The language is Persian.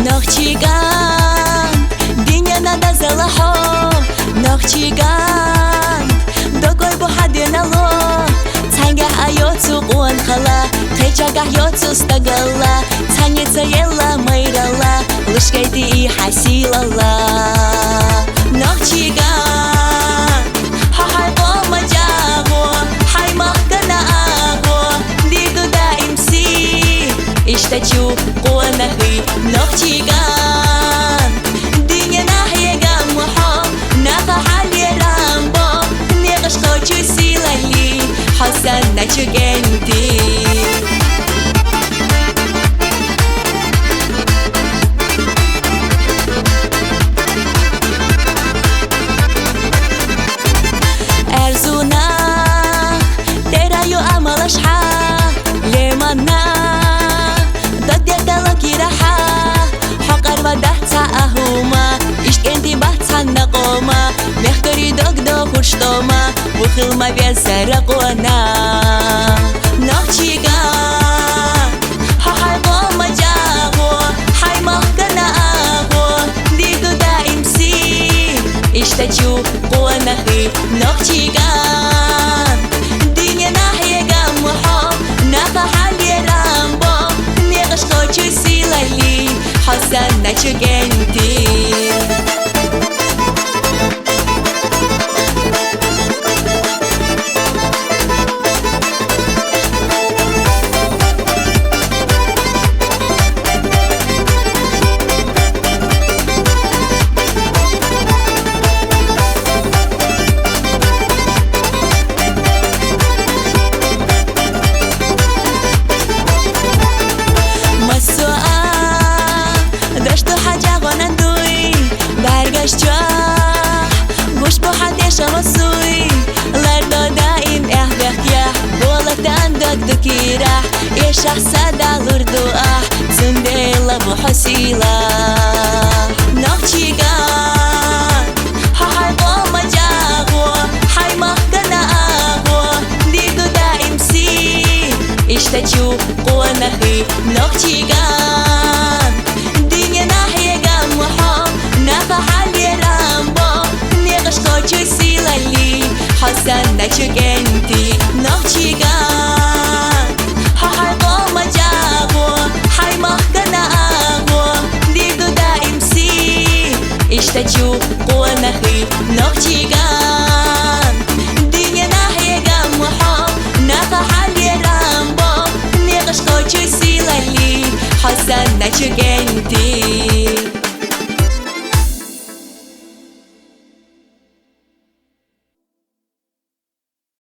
Нохчиган, диня надо залахо. Нохчиган, догой бухадинало. Цанга айоцу уанхала, кайчага йоцу стагала. Цаница ела майрала, лышкайти и хасилала. Нохчиган, хахай помаджаго, хай махкана аго, диду да имси. Иштачу قوانخي نخشيغان دنيا ناحية محا نخا حالي رامبو نيغش خوشو سيلالي حسن نچو جنتي أرزونا ترى يو أمل أشحا لمنا أهوما إشتنتي بحثان نقوما مختاري دو خوشتوما وخلما بيسرقونا نخشيغان هاي قوما جاغو هاي مخكنا آغو ديدو دائم سي إشتاچو قوانخي نخشيغان دنيا ناحية قمحو نخا حالي رامبو نيغش خوشو سيلالي حسن نچو جنتي گوش با حدش مسوی لردا دایم احبخیا بولتان داد دکیره یه شخص دالور دعا زنده لبو حسیلا نخشیگان های قوم جاغو های مخکنا آغو دیدو دایم سی اشتاچو قوانخی نخشیگان دنیا ناحیه گمحا نخا حالی رامبو نيغش خوشو سيلالي حسن نچو جنتي نخشيغان هاي قوما جاغو هاي مخكنا آغو ديدو دائم سي اشتاچو قوانخي نخشيغان دنيا ناحية قمحو نخا حالي رامبو نيغش خوشو سيلالي حسن نچو جنتي